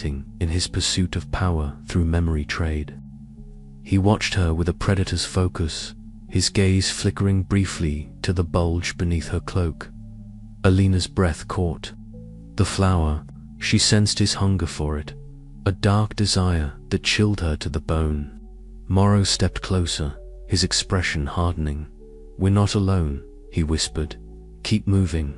experimenting in his pursuit of power through memory trade. He watched her with a predator's focus, his gaze flickering briefly to the bulge beneath her cloak. Alina's breath caught. The flower, she sensed his hunger for it, a dark desire that chilled her to the bone. Morrow stepped closer, his expression hardening. "We're not alone," he whispered. "Keep moving."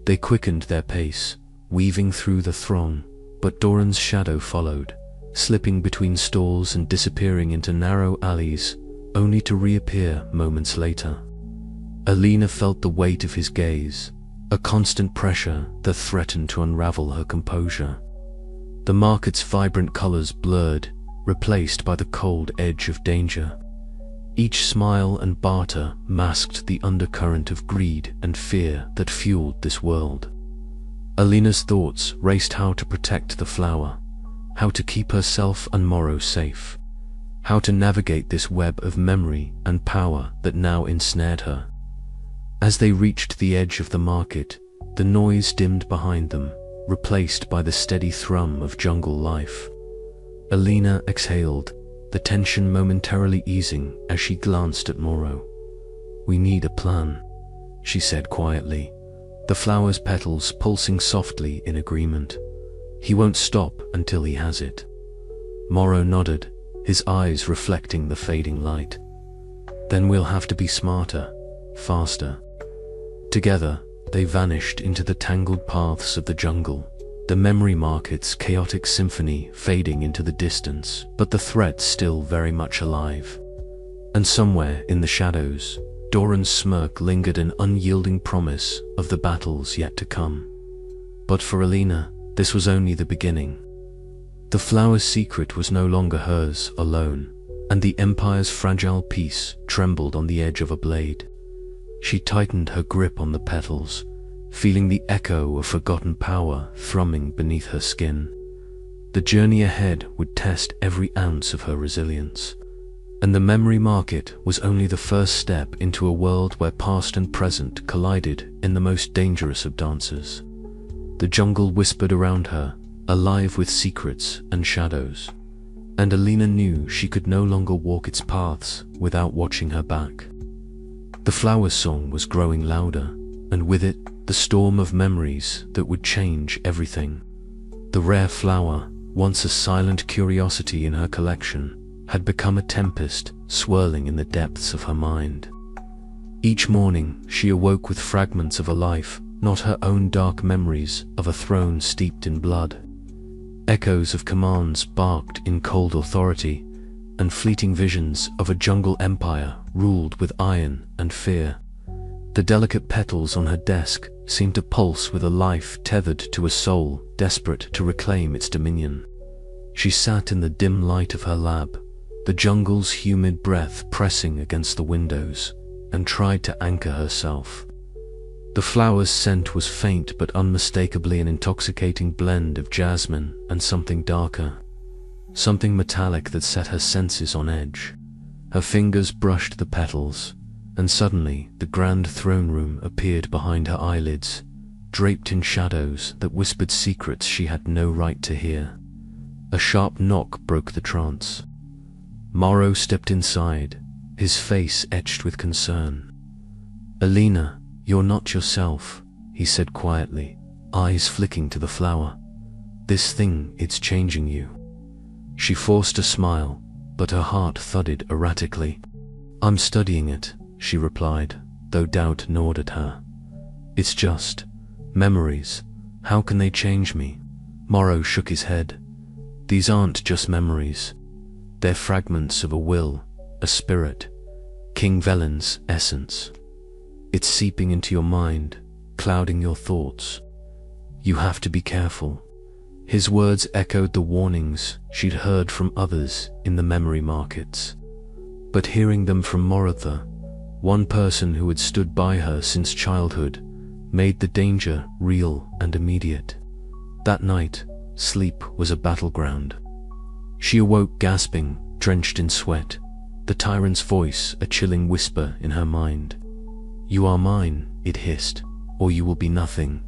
They quickened their pace, weaving through the throng, but Doran's shadow followed, slipping between stalls and disappearing into narrow alleys, only to reappear moments later. Alina felt the weight of his gaze, a constant pressure that threatened to unravel her composure. The market's vibrant colors blurred, replaced by the cold edge of danger. Each smile and barter masked the undercurrent of greed and fear that fueled this world. Alina's thoughts raced how to protect the flower, how to keep herself and Morrow safe, how to navigate this web of memory and power that now ensnared her. As they reached the edge of the market, the noise dimmed behind them, replaced by the steady thrum of jungle life. Alina exhaled, the tension momentarily easing as she glanced at Morrow. "We need a plan," she said quietly, the flower's petals pulsing softly in agreement. "He won't stop until he has it." Morrow nodded, his eyes reflecting the fading light. "Then we'll have to be smarter, faster." Together, they vanished into the tangled paths of the jungle, the memory market's chaotic symphony fading into the distance, but the threat still very much alive. And somewhere in the shadows, Doran's smirk lingered, an unyielding promise of the battles yet to come. But for Alina, this was only the beginning. The flower's secret was no longer hers alone, and the Empire's fragile peace trembled on the edge of a blade. She tightened her grip on the petals, feeling the echo of forgotten power thrumming beneath her skin. The journey ahead would test every ounce of her resilience. And the memory market was only the first step into a world where past and present collided in the most dangerous of dances. The jungle whispered around her, alive with secrets and shadows. And Alina knew she could no longer walk its paths without watching her back. The flower's song was growing louder, and with it, the storm of memories that would change everything. The rare flower, once a silent curiosity in her collection, had become a tempest swirling in the depths of her mind. Each morning, she awoke with fragments of a life, not her own dark memories of a throne steeped in blood. Echoes of commands barked in cold authority, and fleeting visions of a jungle empire ruled with iron and fear. The delicate petals on her desk seemed to pulse with a life tethered to a soul desperate to reclaim its dominion. She sat in the dim light of her lab, the jungle's humid breath pressing against the windows, and tried to anchor herself. The flower's scent was faint but unmistakably an intoxicating blend of jasmine and something darker, something metallic that set her senses on edge. Her fingers brushed the petals, and suddenly the grand throne room appeared behind her eyelids, draped in shadows that whispered secrets she had no right to hear. A sharp knock broke the trance. Morrow stepped inside, his face etched with concern. "Alina, you're not yourself," he said quietly, eyes flicking to the flower. "This thing, it's changing you." She forced a smile, but her heart thudded erratically. "I'm studying it," she replied, though doubt gnawed at her. "It's just memories. How can they change me?" Morrow shook his head. "These aren't just memories. They're fragments of a will, a spirit, King Velen's essence. It's seeping into your mind, clouding your thoughts. You have to be careful." His words echoed the warnings she'd heard from others in the memory markets. But hearing them from Moratha, one person who had stood by her since childhood, made the danger real and immediate. That night, sleep was a battleground. She awoke gasping, drenched in sweat, the tyrant's voice a chilling whisper in her mind. "You are mine," it hissed, "or you will be nothing."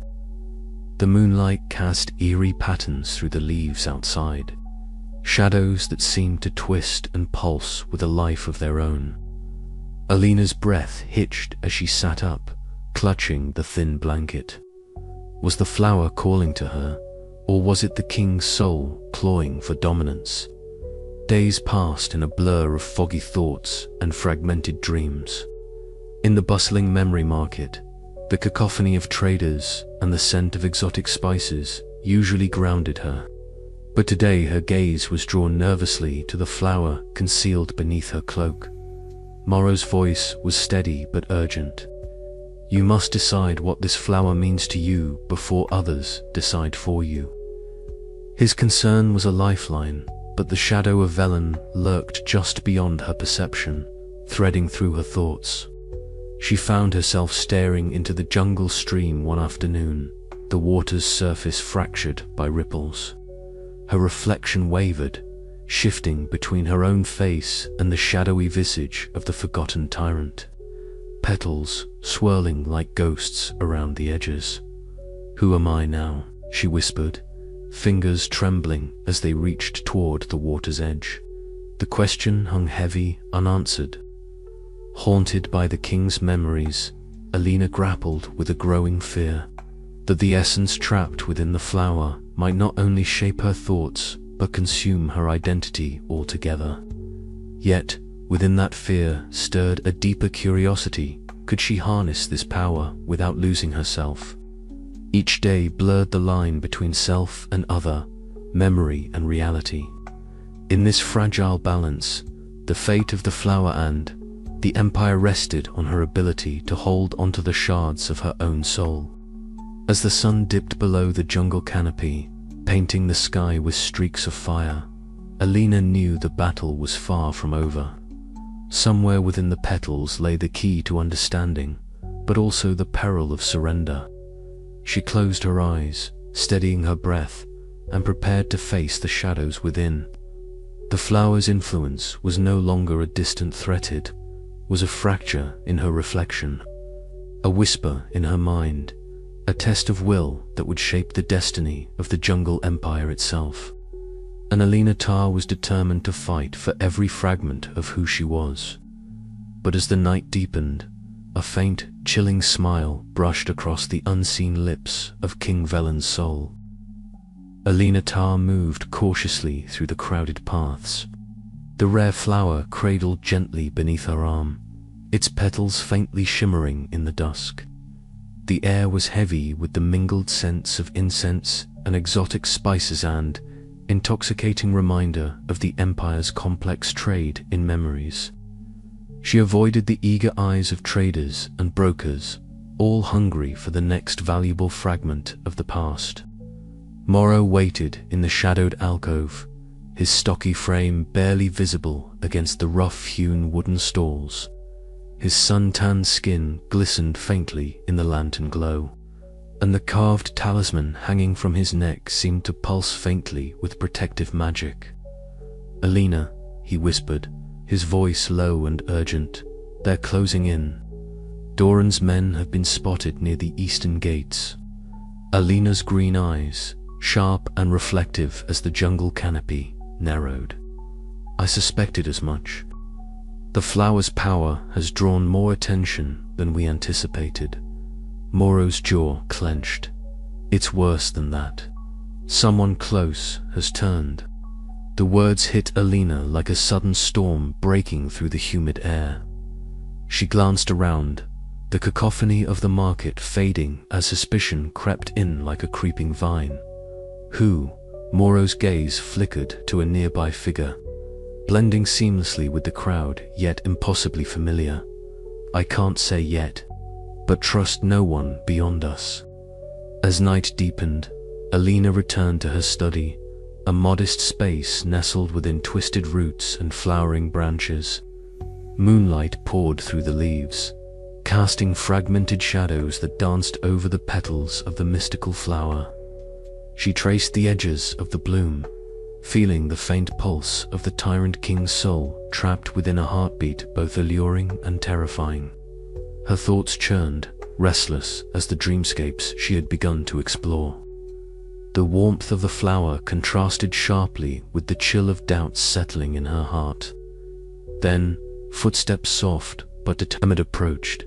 The moonlight cast eerie patterns through the leaves outside, shadows that seemed to twist and pulse with a life of their own. Alina's breath hitched as she sat up, clutching the thin blanket. Was the flower calling to her, or was it the king's soul clawing for dominance? Days passed in a blur of foggy thoughts and fragmented dreams. In the bustling memory market, the cacophony of traders and the scent of exotic spices usually grounded her. But today her gaze was drawn nervously to the flower concealed beneath her cloak. Morrow's voice was steady but urgent. You must decide what this flower means to you before others decide for you. His concern was a lifeline, but the shadow of Velen lurked just beyond her perception, threading through her thoughts. She found herself staring into the jungle stream one afternoon, the water's surface fractured by ripples. Her reflection wavered, shifting between her own face and the shadowy visage of the forgotten tyrant. Petals swirling like ghosts around the edges. Who am I now? She whispered, fingers trembling as they reached toward the water's edge. The question hung heavy, unanswered. Haunted by the king's memories, Alina grappled with a growing fear that the essence trapped within the flower might not only shape her thoughts, but consume her identity altogether. Yet, within that fear stirred a deeper curiosity. Could she harness this power without losing herself? Each day blurred the line between self and other, memory and reality. In this fragile balance, the fate of the flower and the empire rested on her ability to hold onto the shards of her own soul. As the sun dipped below the jungle canopy, painting the sky with streaks of fire, Alina knew the battle was far from over. Somewhere within the petals lay the key to understanding, but also the peril of surrender. She closed her eyes, steadying her breath, and prepared to face the shadows within. The flower's influence was no longer a distant threat, it was a fracture in her reflection, a whisper in her mind, a test of will that would shape the destiny of the jungle empire itself. And Alina Tar was determined to fight for every fragment of who she was. But as the night deepened, a faint, chilling smile brushed across the unseen lips of King Velen's soul. Alina Tar moved cautiously through the crowded paths. The rare flower cradled gently beneath her arm, its petals faintly shimmering in the dusk. The air was heavy with the mingled scents of incense and exotic spices and intoxicating reminder of the empire's complex trade in memories. She avoided the eager eyes of traders and brokers, all hungry for the next valuable fragment of the past. Morrow waited in the shadowed alcove, his stocky frame barely visible against the rough-hewn wooden stalls. His sun-tanned skin glistened faintly in the lantern glow, and the carved talisman hanging from his neck seemed to pulse faintly with protective magic. "Alina," he whispered, his voice low and urgent, "they're closing in. Doran's men have been spotted near the eastern gates." Alina's green eyes, sharp and reflective as the jungle canopy, narrowed. "I suspected as much. The flower's power has drawn more attention than we anticipated." Morrow's jaw clenched. "It's worse than that. Someone close has turned." The words hit Alina like a sudden storm breaking through the humid air. She glanced around, the cacophony of the market fading as suspicion crept in like a creeping vine. "Who?" Morrow's gaze flickered to a nearby figure, blending seamlessly with the crowd, yet impossibly familiar. "I can't say yet, but trust no one beyond us." As night deepened, Alina returned to her study, a modest space nestled within twisted roots and flowering branches. Moonlight poured through the leaves, casting fragmented shadows that danced over the petals of the mystical flower. She traced the edges of the bloom, feeling the faint pulse of the tyrant king's soul trapped within a heartbeat both alluring and terrifying. Her thoughts churned, restless as the dreamscapes she had begun to explore. The warmth of the flower contrasted sharply with the chill of doubt settling in her heart. Then, footsteps soft but determined approached.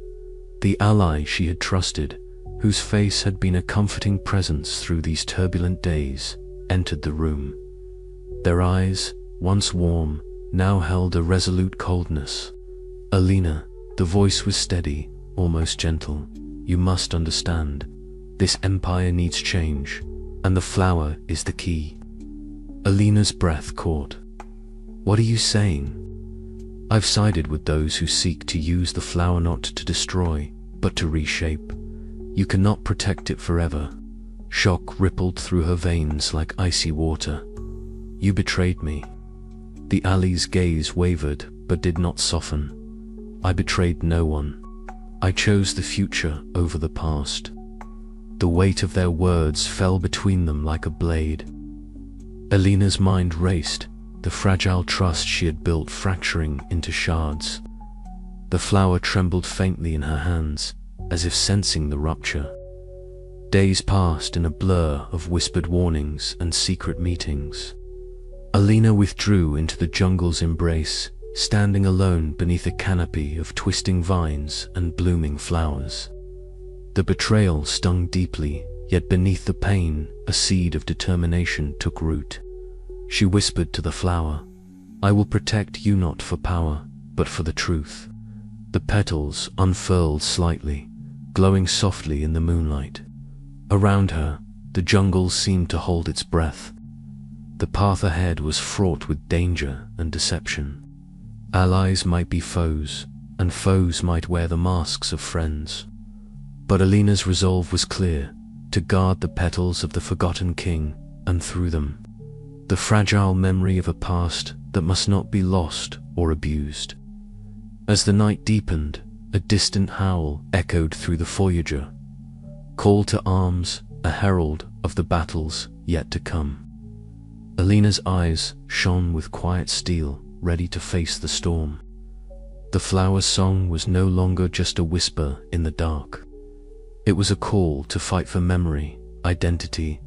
The ally she had trusted, whose face had been a comforting presence through these turbulent days, entered the room. Their eyes, once warm, now held a resolute coldness. "Alina," the voice was steady, almost gentle. "You must understand. This empire needs change, and the flower is the key." Alina's breath caught. "What are you saying?" "I've sided with those who seek to use the flower not to destroy, but to reshape. You cannot protect it forever." Shock rippled through her veins like icy water. "You betrayed me." The ally's gaze wavered but did not soften. "I betrayed no one. I chose the future over the past." The weight of their words fell between them like a blade. Alina's mind raced, the fragile trust she had built fracturing into shards. The flower trembled faintly in her hands, as if sensing the rupture. Days passed in a blur of whispered warnings and secret meetings. Alina withdrew into the jungle's embrace, standing alone beneath a canopy of twisting vines and blooming flowers. The betrayal stung deeply, yet beneath the pain, a seed of determination took root. She whispered to the flower, "I will protect you not for power, but for the truth." The petals unfurled slightly, glowing softly in the moonlight. Around her, the jungle seemed to hold its breath. The path ahead was fraught with danger and deception. Allies might be foes, and foes might wear the masks of friends. But Alina's resolve was clear, to guard the petals of the forgotten king, and through them, the fragile memory of a past that must not be lost or abused. As the night deepened, a distant howl echoed through the foyer. Call to arms, a herald of the battles yet to come. Alina's eyes shone with quiet steel, ready to face the storm. The flower's song was no longer just a whisper in the dark. It was a call to fight for memory, identity,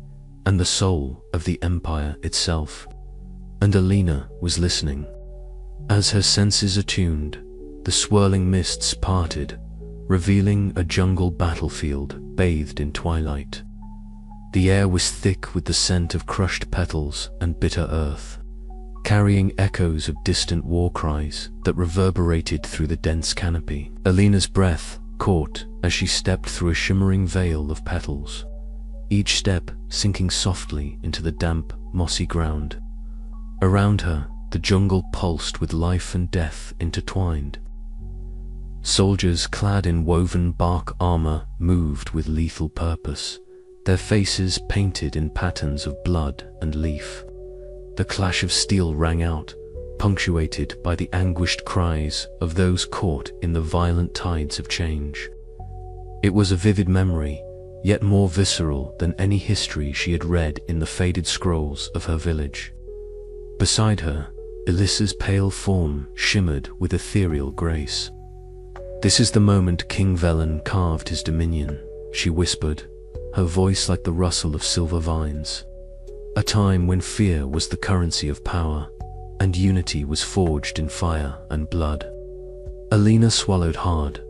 and the soul of the empire itself. And Alina was listening. As her senses attuned, the swirling mists parted, revealing a jungle battlefield bathed in twilight. The air was thick with the scent of crushed petals and bitter earth, carrying echoes of distant war cries that reverberated through the dense canopy. Alina's breath caught as she stepped through a shimmering veil of petals, each step sinking softly into the damp, mossy ground. Around her, the jungle pulsed with life and death intertwined. Soldiers clad in woven bark armor moved with lethal purpose, their faces painted in patterns of blood and leaf. The clash of steel rang out, punctuated by the anguished cries of those caught in the violent tides of change. It was a vivid memory, yet more visceral than any history she had read in the faded scrolls of her village. Beside her, Elissa's pale form shimmered with ethereal grace. "This is the moment King Velen carved his dominion," she whispered, her voice like the rustle of silver vines. "A time when fear was the currency of power, and unity was forged in fire and blood." Alina swallowed hard,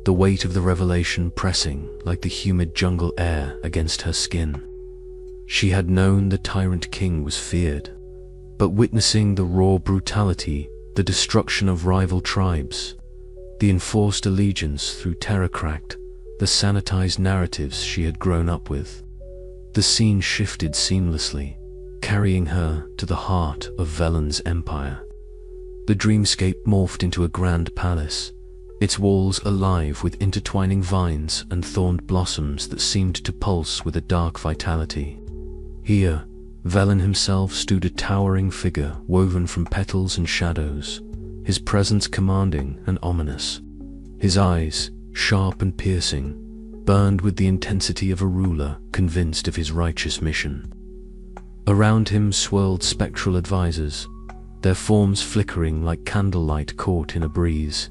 the weight of the revelation pressing like the humid jungle air against her skin. She had known the tyrant king was feared, but witnessing the raw brutality, the destruction of rival tribes, the enforced allegiance through terror-cracked, the sanitized narratives she had grown up with, the scene shifted seamlessly, carrying her to the heart of Velen's empire. The dreamscape morphed into a grand palace, its walls alive with intertwining vines and thorned blossoms that seemed to pulse with a dark vitality. Here, Velen himself stood a towering figure woven from petals and shadows, his presence commanding and ominous. His eyes, sharp and piercing, burned with the intensity of a ruler convinced of his righteous mission. Around him swirled spectral advisors, their forms flickering like candlelight caught in a breeze.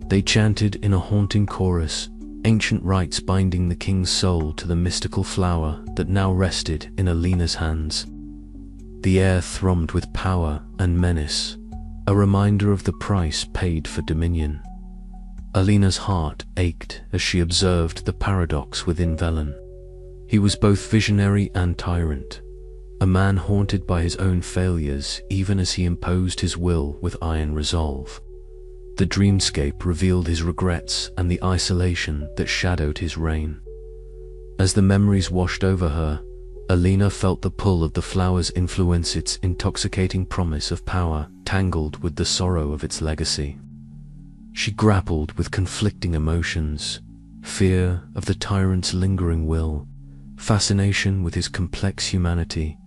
They chanted in a haunting chorus, ancient rites binding the king's soul to the mystical flower that now rested in Alina's hands. The air thrummed with power and menace, a reminder of the price paid for dominion. Alina's heart ached as she observed the paradox within Velen. He was both visionary and tyrant, a man haunted by his own failures even as he imposed his will with iron resolve. The dreamscape revealed his regrets and the isolation that shadowed his reign. As the memories washed over her, Alina felt the pull of the flower's influence, its intoxicating promise of power tangled with the sorrow of its legacy. She grappled with conflicting emotions, fear of the tyrant's lingering will, fascination with his complex humanity,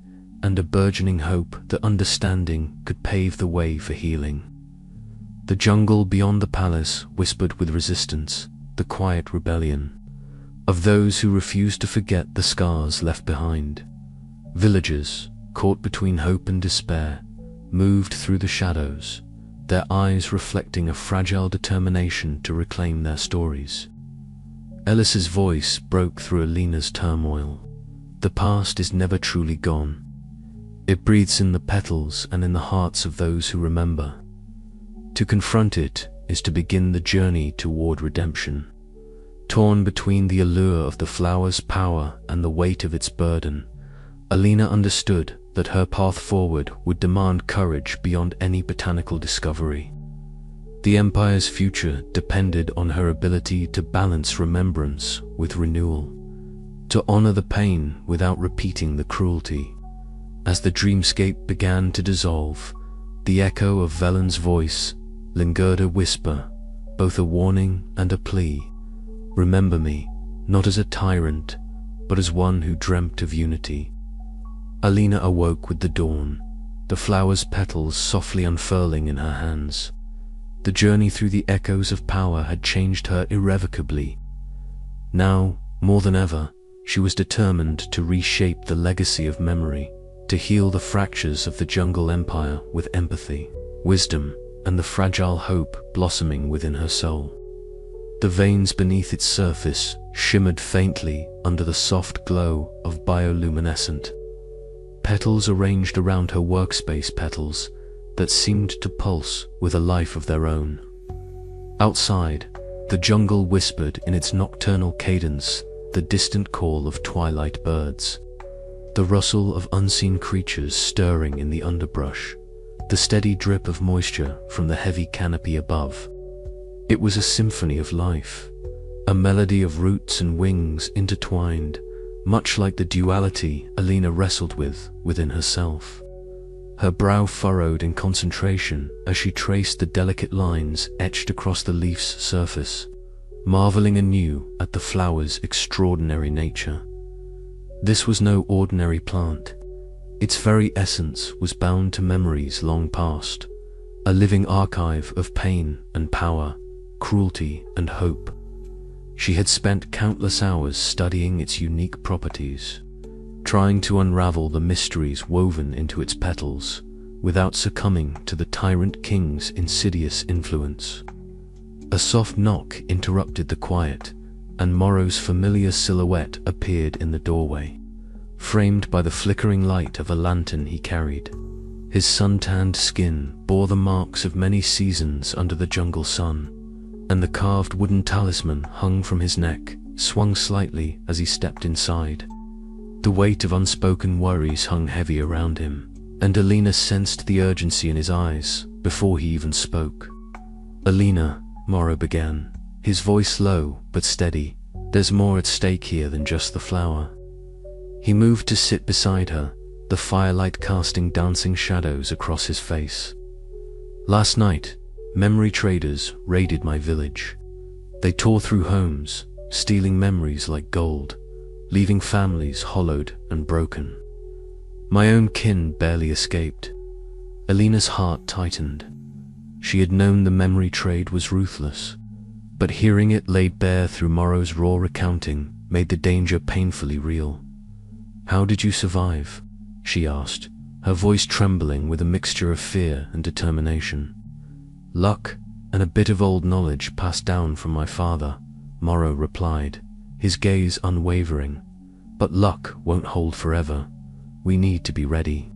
and a burgeoning hope that understanding could pave the way for healing. The jungle beyond the palace whispered with resistance, the quiet rebellion of those who refused to forget the scars left behind. Villagers, caught between hope and despair, moved through the shadows, their eyes reflecting a fragile determination to reclaim their stories. Ellis's voice broke through Alina's turmoil. The past is never truly gone. It breathes in the petals and in the hearts of those who remember. To confront it is to begin the journey toward redemption. Torn between the allure of the flower's power and the weight of its burden, Alina understood that her path forward would demand courage beyond any botanical discovery. The Empire's future depended on her ability to balance remembrance with renewal, to honor the pain without repeating the cruelty. As the dreamscape began to dissolve, the echo of Velen's voice lingered, a whisper, both a warning and a plea. Remember me, not as a tyrant, but as one who dreamt of unity. Alina awoke with the dawn, the flower's petals softly unfurling in her hands. The journey through the echoes of power had changed her irrevocably. Now, more than ever, she was determined to reshape the legacy of memory, to heal the fractures of the jungle empire with empathy, wisdom, and the fragile hope blossoming within her soul. The veins beneath its surface shimmered faintly under the soft glow of bioluminescent petals arranged around her workspace, petals that seemed to pulse with a life of their own. Outside, the jungle whispered in its nocturnal cadence the distant call of twilight birds, the rustle of unseen creatures stirring in the underbrush, the steady drip of moisture from the heavy canopy above. It was a symphony of life, a melody of roots and wings intertwined, much like the duality Alina wrestled with within herself. Her brow furrowed in concentration as she traced the delicate lines etched across the leaf's surface, marveling anew at the flower's extraordinary nature. This was no ordinary plant. Its very essence was bound to memories long past, a living archive of pain and power, cruelty and hope. She had spent countless hours studying its unique properties, trying to unravel the mysteries woven into its petals without succumbing to the tyrant king's insidious influence. A soft knock interrupted the quiet, and Morrow's familiar silhouette appeared in the doorway, framed by the flickering light of a lantern he carried. His sun-tanned skin bore the marks of many seasons under the jungle sun, and the carved wooden talisman hung from his neck swung slightly as he stepped inside. The weight of unspoken worries hung heavy around him, and Alina sensed the urgency in his eyes before he even spoke. "Alina," Morrow began, his voice low but steady, "there's more at stake here than just the flower." He moved to sit beside her, the firelight casting dancing shadows across his face. "Last night, memory traders raided my village. They tore through homes, stealing memories like gold, leaving families hollowed and broken. My own kin barely escaped." Alina's heart tightened. She had known the memory trade was ruthless, but hearing it laid bare through Morrow's raw recounting made the danger painfully real. "How did you survive?" she asked, her voice trembling with a mixture of fear and determination. "Luck and a bit of old knowledge passed down from my father," Morrow replied, his gaze unwavering. "But luck won't hold forever. We need to be ready."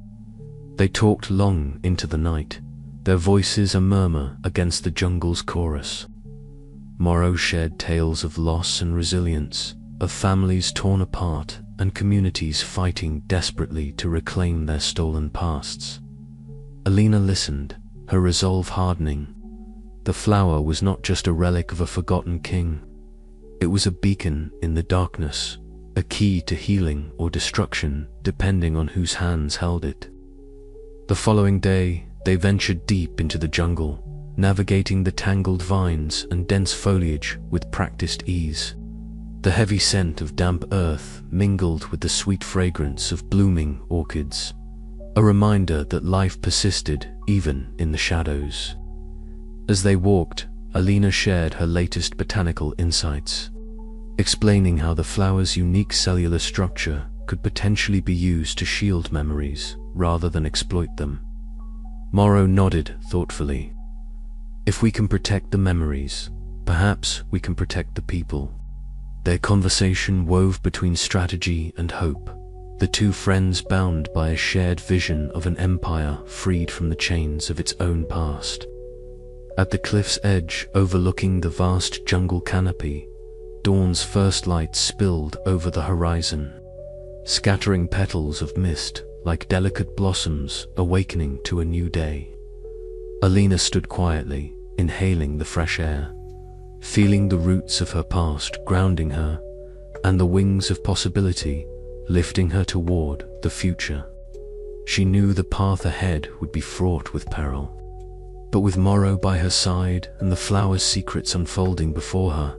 They talked long into the night, their voices a murmur against the jungle's chorus. Morrow shared tales of loss and resilience, of families torn apart and communities fighting desperately to reclaim their stolen pasts. Alina listened, her resolve hardening. The flower was not just a relic of a forgotten king. It was a beacon in the darkness, a key to healing or destruction depending on whose hands held it. The following day, they ventured deep into the jungle, navigating the tangled vines and dense foliage with practiced ease. The heavy scent of damp earth mingled with the sweet fragrance of blooming orchids, a reminder that life persisted even in the shadows. As they walked, Alina shared her latest botanical insights, explaining how the flower's unique cellular structure could potentially be used to shield memories rather than exploit them. Morrow nodded thoughtfully. "If we can protect the memories, perhaps we can protect the people." Their conversation wove between strategy and hope, the two friends bound by a shared vision of an empire freed from the chains of its own past. At the cliff's edge overlooking the vast jungle canopy, dawn's first light spilled over the horizon, scattering petals of mist like delicate blossoms awakening to a new day. Alina stood quietly, inhaling the fresh air, feeling the roots of her past grounding her, and the wings of possibility lifting her toward the future. She knew the path ahead would be fraught with peril, but with Morrow by her side and the flower's secrets unfolding before her,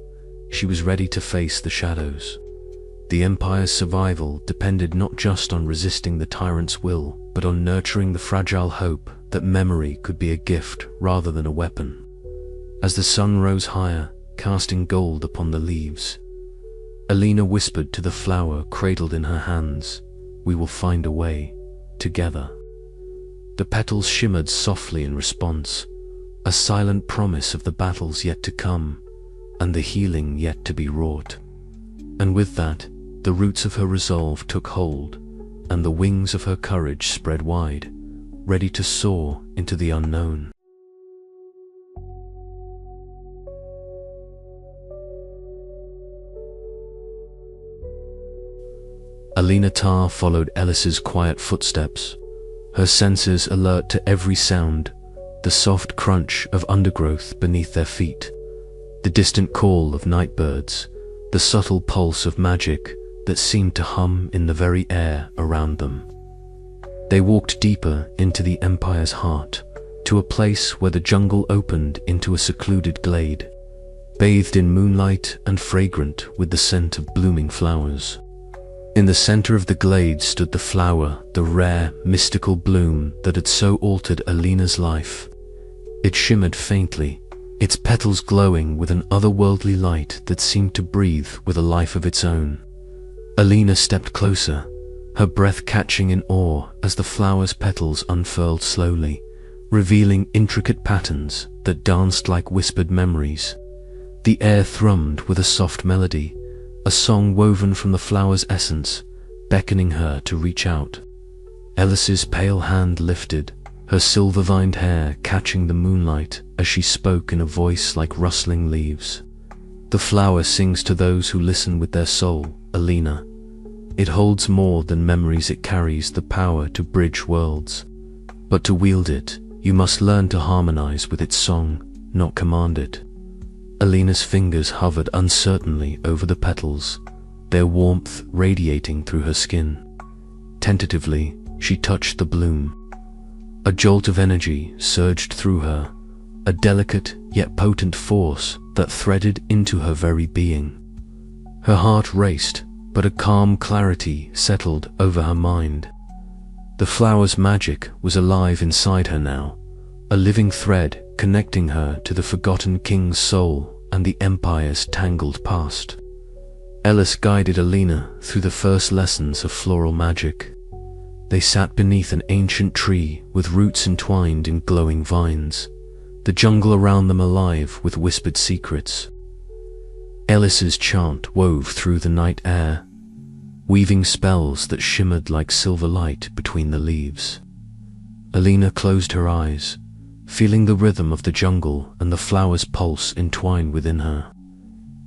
she was ready to face the shadows. The Empire's survival depended not just on resisting the tyrant's will, but on nurturing the fragile hope that memory could be a gift rather than a weapon. As the sun rose higher, casting gold upon the leaves, Alina whispered to the flower cradled in her hands, "We will find a way, together." The petals shimmered softly in response, a silent promise of the battles yet to come, and the healing yet to be wrought. And with that, the roots of her resolve took hold, and the wings of her courage spread wide, ready to soar into the unknown. Alina Tarr followed Ellis's quiet footsteps, her senses alert to every sound, the soft crunch of undergrowth beneath their feet, the distant call of night birds, the subtle pulse of magic that seemed to hum in the very air around them. They walked deeper into the Empire's heart, to a place where the jungle opened into a secluded glade, bathed in moonlight and fragrant with the scent of blooming flowers. In the center of the glade stood the flower, the rare, mystical bloom that had so altered Alina's life. It shimmered faintly, its petals glowing with an otherworldly light that seemed to breathe with a life of its own. Alina stepped closer, her breath catching in awe as the flower's petals unfurled slowly, revealing intricate patterns that danced like whispered memories. The air thrummed with a soft melody, a song woven from the flower's essence, beckoning her to reach out. Ellis's pale hand lifted, her silver-vined hair catching the moonlight as she spoke in a voice like rustling leaves. "The flower sings to those who listen with their soul, Alina. It holds more than memories, it carries the power to bridge worlds. But to wield it, you must learn to harmonize with its song, not command it." Alina's fingers hovered uncertainly over the petals, their warmth radiating through her skin. Tentatively, she touched the bloom. A jolt of energy surged through her, a delicate yet potent force that threaded into her very being. Her heart raced, but a calm clarity settled over her mind. The flower's magic was alive inside her now, a living thread connecting her to the forgotten king's soul and the Empire's tangled past. Ellis guided Alina through the first lessons of floral magic. They sat beneath an ancient tree with roots entwined in glowing vines, the jungle around them alive with whispered secrets. Ellis's chant wove through the night air, weaving spells that shimmered like silver light between the leaves. Alina closed her eyes, feeling the rhythm of the jungle and the flower's pulse entwined within her.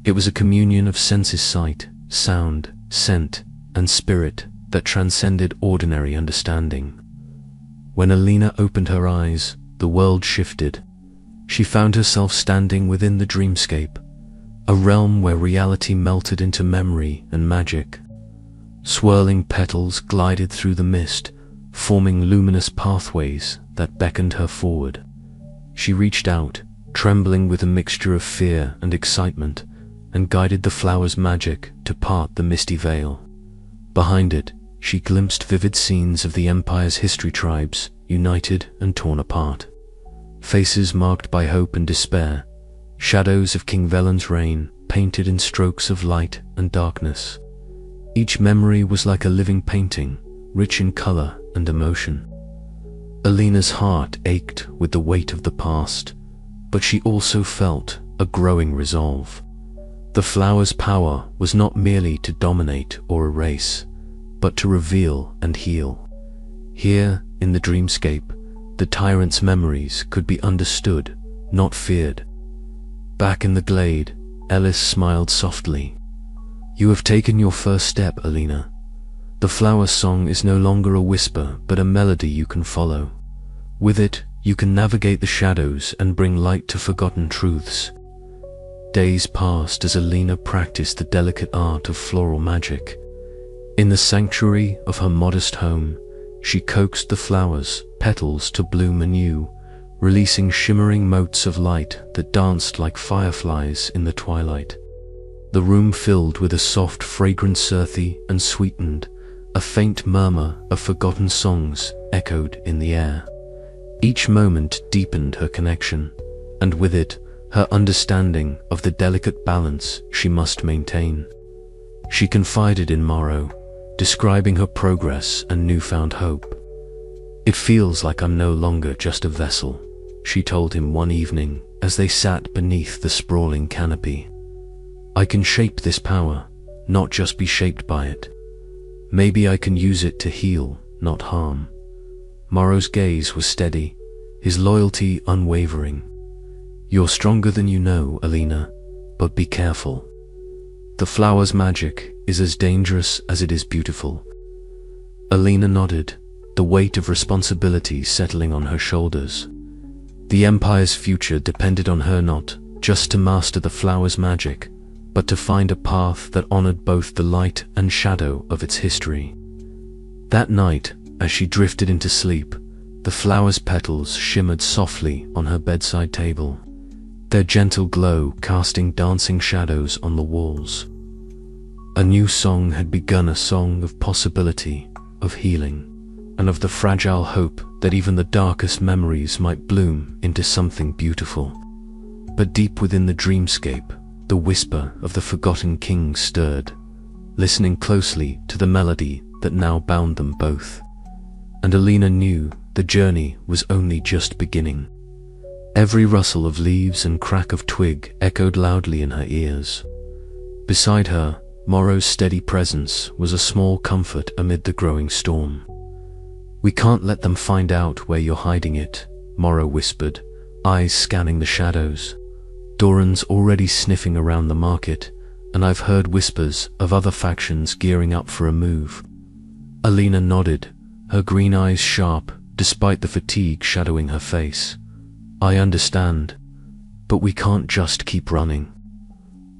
It was a communion of senses: sight, sound, scent, and spirit that transcended ordinary understanding. When Alina opened her eyes, the world shifted. She found herself standing within the dreamscape, a realm where reality melted into memory and magic. Swirling petals glided through the mist, forming luminous pathways that beckoned her forward. She reached out, trembling with a mixture of fear and excitement, and guided the flower's magic to part the misty veil. Behind it, she glimpsed vivid scenes of the Empire's history: tribes united and torn apart, faces marked by hope and despair, shadows of King Velen's reign painted in strokes of light and darkness. Each memory was like a living painting, rich in color and emotion. Alina's heart ached with the weight of the past, but she also felt a growing resolve. The flower's power was not merely to dominate or erase, but to reveal and heal. Here, in the dreamscape, the tyrant's memories could be understood, not feared. Back in the glade, Ellis smiled softly. "You have taken your first step, Alina. The flower song is no longer a whisper, but a melody you can follow. With it, you can navigate the shadows and bring light to forgotten truths." Days passed as Alina practiced the delicate art of floral magic. In the sanctuary of her modest home, she coaxed the flowers' petals to bloom anew, releasing shimmering motes of light that danced like fireflies in the twilight. The room filled with a soft fragrance, earthy and sweetened. A faint murmur of forgotten songs echoed in the air. Each moment deepened her connection, and with it, her understanding of the delicate balance she must maintain. She confided in Morrow, describing her progress and newfound hope. "It feels like I'm no longer just a vessel," she told him one evening as they sat beneath the sprawling canopy. "I can shape this power, not just be shaped by it. Maybe I can use it to heal, not harm." Morrow's gaze was steady, his loyalty unwavering. "You're stronger than you know, Alina, but be careful. The flower's magic is as dangerous as it is beautiful." Alina nodded, the weight of responsibility settling on her shoulders. The Empire's future depended on her not just to master the flower's magic, but to find a path that honored both the light and shadow of its history. That night, as she drifted into sleep, the flower's petals shimmered softly on her bedside table, their gentle glow casting dancing shadows on the walls. A new song had begun, a song of possibility, of healing, and of the fragile hope that even the darkest memories might bloom into something beautiful. But deep within the dreamscape, the whisper of the forgotten king stirred, listening closely to the melody that now bound them both. And Alina knew the journey was only just beginning. Every rustle of leaves and crack of twig echoed loudly in her ears. Beside her, Morrow's steady presence was a small comfort amid the growing storm. "We can't let them find out where you're hiding it," Morrow whispered, eyes scanning the shadows. "Doran's already sniffing around the market, and I've heard whispers of other factions gearing up for a move." Alina nodded, her green eyes sharp despite the fatigue shadowing her face. "I understand, but we can't just keep running.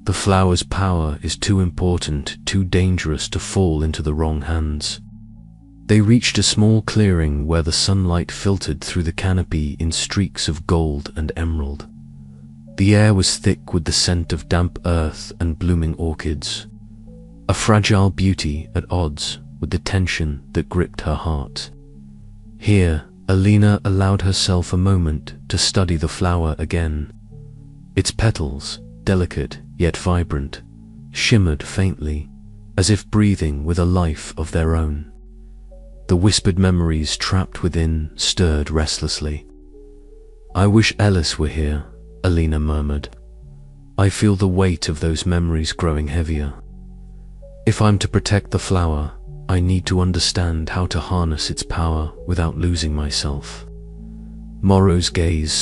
The flower's power is too important, too dangerous to fall into the wrong hands." They reached a small clearing where the sunlight filtered through the canopy in streaks of gold and emerald. The air was thick with the scent of damp earth and blooming orchids, a fragile beauty at odds with the tension that gripped her heart. Here, Alina allowed herself a moment to study the flower again. Its petals, delicate yet vibrant, shimmered faintly, as if breathing with a life of their own. The whispered memories trapped within stirred restlessly. "I wish Ellis were here," Alina murmured. I feel the weight of those memories growing heavier. If I'm to protect the flower, I need to understand how to harness its power without losing myself. Morrow's gaze